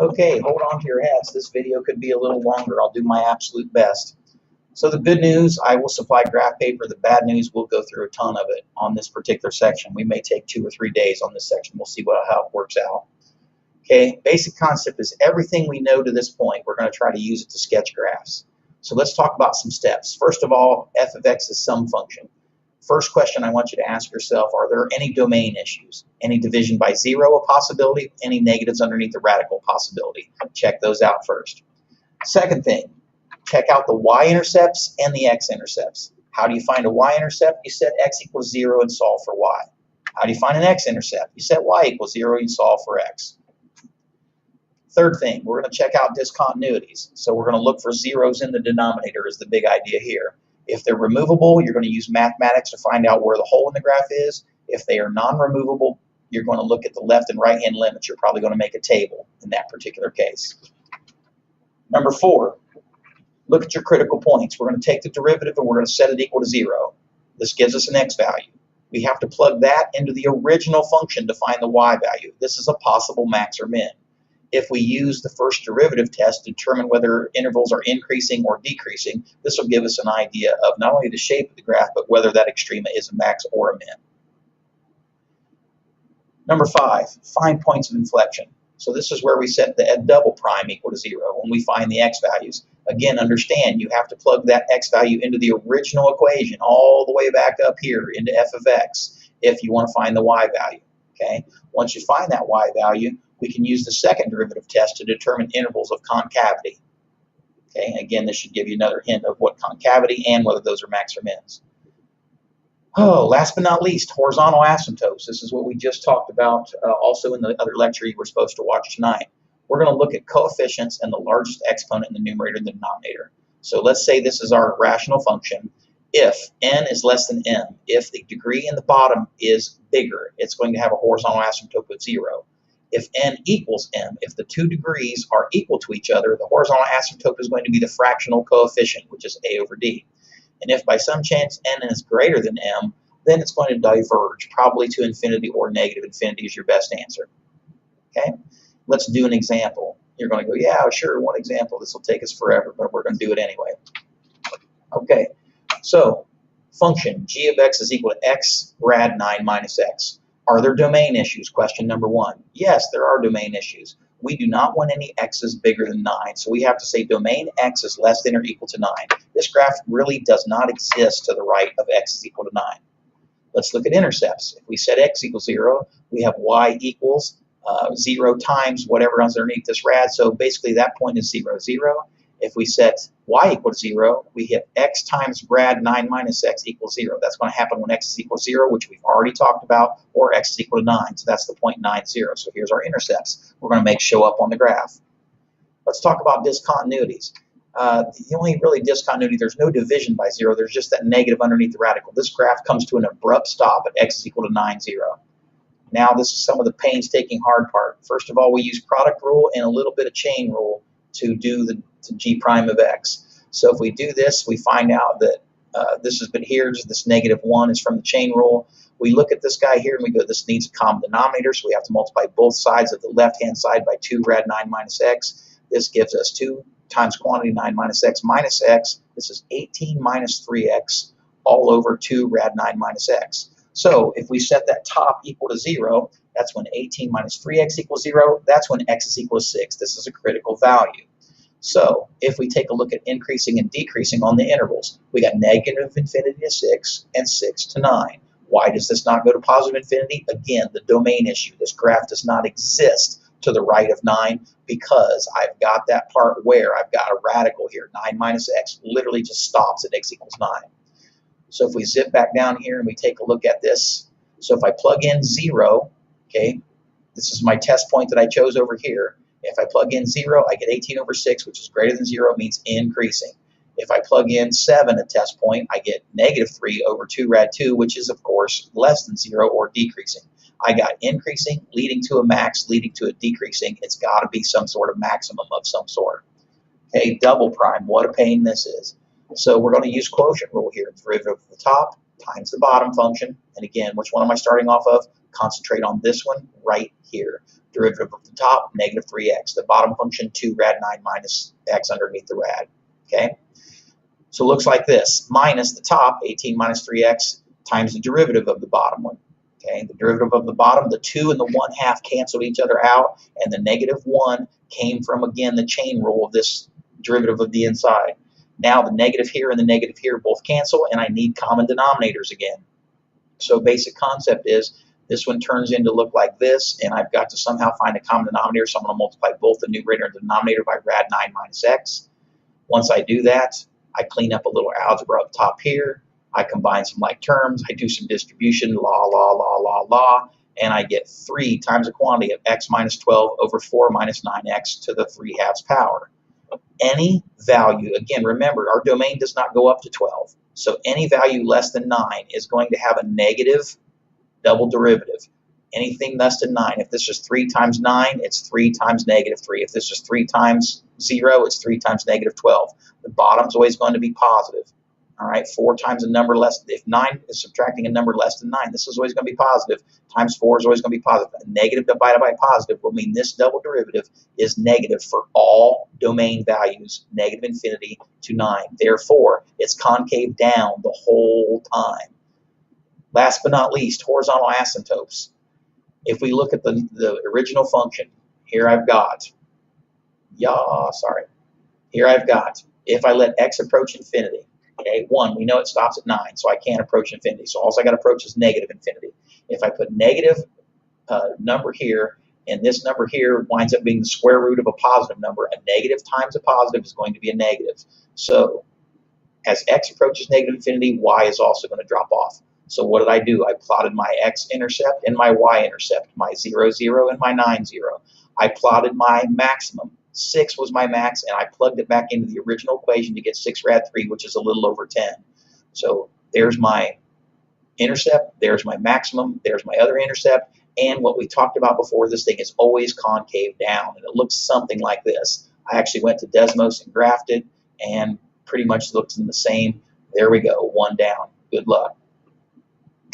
Okay, hold on to your hats. This video could be a little longer. I'll do my absolute best. So the good news, I will supply graph paper. The bad news, we'll go through a ton of it on this particular section. We may take 2 or 3 days on this section. We'll see how it works out. Okay, basic concept is everything we know to this point, we're going to try to use it to sketch graphs. So let's talk about some steps. First of all, f of x is some function. First question I want you to ask yourself, are there any domain issues? Any division by 0 a possibility? Any negatives underneath the radical possibility? Check those out first. Second thing, check out the y-intercepts and the x-intercepts. How do you find a y-intercept? You set x equals 0 and solve for y. How do you find an x-intercept? You set y equals 0 and solve for x. Third thing, we're going to check out discontinuities. So we're going to look for zeros in the denominator is the big idea here. If they're removable, you're going to use mathematics to find out where the hole in the graph is. If they are non-removable, you're going to look at the left and right-hand limits. You're probably going to make a table in that particular case. Number 4, look at your critical points. We're going to take the derivative and we're going to set it equal to 0. This gives us an x value. We have to plug that into the original function to find the y value. This is a possible max or min. If we use the first derivative test to determine whether intervals are increasing or decreasing, this will give us an idea of not only the shape of the graph, but whether that extrema is a max or a min. Number 5, find points of inflection. So this is where we set the double prime equal to 0 when we find the x values. Again, understand you have to plug that x value into the original equation all the way back up here into f of x if you want to find the y value. Okay? Once you find that y value, we can use the second derivative test to determine intervals of concavity. Okay, again, this should give you another hint of what concavity and whether those are max or mins. Oh, last but not least, horizontal asymptotes. This is what we just talked about also in the other lecture you were supposed to watch tonight. We're going to look at coefficients and the largest exponent in the numerator and the denominator. So let's say this is our rational function. If n is less than m, if the degree in the bottom is bigger, it's going to have a horizontal asymptote of 0. If n equals m, if the 2 degrees are equal to each other, the horizontal asymptote is going to be the fractional coefficient, which is a over d. And if by some chance n is greater than m, then it's going to diverge, probably to infinity or negative infinity is your best answer. Okay, let's do an example. You're going to go, yeah, sure, one example. This will take us forever, but we're going to do it anyway. Okay, so function g of x is equal to x rad 9 minus x. Are there domain issues? Question number 1. Yes, there are domain issues. We do not want any x's bigger than 9, so we have to say domain x is less than or equal to 9. This graph really does not exist to the right of x is equal to 9. Let's look at intercepts. If we set x equals 0, we have y equals 0 times whatever is underneath this rad, so basically that point is 0, 0. If we set y equal to 0, we hit x times rad 9 minus x equals 0. That's going to happen when x is equal to 0, which we've already talked about, or x is equal to 9. So that's the point 9, 0. So here's our intercepts. We're going to make show up on the graph. Let's talk about discontinuities. The only really discontinuity, there's no division by 0. There's just that negative underneath the radical. This graph comes to an abrupt stop at x is equal to 9, 0. Now this is some of the painstaking hard part. First of all, we use product rule and a little bit of chain rule to do the g prime of x. So if we do this, we find out that this has been here, this -1 is from the chain rule. We look at this guy here and we go, this needs a common denominator, so we have to multiply both sides of the left-hand side by 2 rad 9 minus x. This gives us 2 times quantity 9 minus x minus x. This is 18 minus 3x all over 2 rad 9 minus x. So if we set that top equal to 0, that's when 18 minus 3x equals 0. That's when x is equal to 6. This is a critical value. So if we take a look at increasing and decreasing on the intervals, we got negative infinity to 6 and 6 to 9. Why does this not go to positive infinity? Again, the domain issue. This graph does not exist to the right of 9 because I've got that part where I've got a radical here. 9 minus x literally just stops at x equals 9. So if we zip back down here and we take a look at this, so if I plug in 0, okay, this is my test point that I chose over here. If I plug in 0, I get 18 over 6, which is greater than 0, means increasing. If I plug in 7 at test point, I get -3 over 2 rad 2, which is, of course, less than 0 or decreasing. I got increasing, leading to a max, leading to a decreasing. It's got to be some sort of maximum of some sort. Okay, double prime, what a pain this is. So we're going to use quotient rule here. Derivative of the top times the bottom function. And again, which one am I starting off of? Concentrate on this one right here. Derivative of the top, negative 3x. The bottom function, 2 rad 9 minus x underneath the rad. Okay? So it looks like this. Minus the top, 18 minus 3x, times the derivative of the bottom one. Okay? The derivative of the bottom, the 2 and the 1/2 canceled each other out, and the negative 1 came from, again, the chain rule of this derivative of the inside. Now the negative here and the negative here both cancel, and I need common denominators again. So basic concept is this one turns into look like this, and I've got to somehow find a common denominator, so I'm going to multiply both the numerator and the denominator by rad 9 minus x. Once I do that, I clean up a little algebra up top here. I combine some like terms. I do some distribution, law, and I get 3 times the quantity of x minus 12 over 4 minus 9x to the 3/2 power. Any value, again, remember, our domain does not go up to 12. So any value less than 9 is going to have a negative double derivative. Anything less than 9, if this is 3 times 9, it's 3 times negative 3. If this is 3 times 0, it's 3 times negative 12. The bottom's always going to be positive. All right, 4 times a number less, if 9 is subtracting a number less than 9, this is always going to be positive, times 4 is always going to be positive. A negative divided by positive will mean this double derivative is negative for all domain values, negative infinity to 9. Therefore, it's concave down the whole time. Last but not least, horizontal asymptotes. If we look at the original function, here I've got, here I've got, if I let x approach infinity, okay, 1, we know it stops at 9, so I can't approach infinity. So all I got to approach is negative infinity. If I put negative number here, and this number here winds up being the square root of a positive number, a negative times a positive is going to be a negative. So as x approaches negative infinity, y is also going to drop off. So what did I do? I plotted my x-intercept and my y-intercept, my 0, 0, and my 9, 0. I plotted my maximum. 6 was my max, and I plugged it back into the original equation to get 6 rad 3, which is a little over 10. So there's my intercept, there's my maximum, there's my other intercept, and what we talked about before, this thing is always concave down, and it looks something like this. I actually went to Desmos and graphed it, and pretty much looks in the same. There we go, 1 down. Good luck.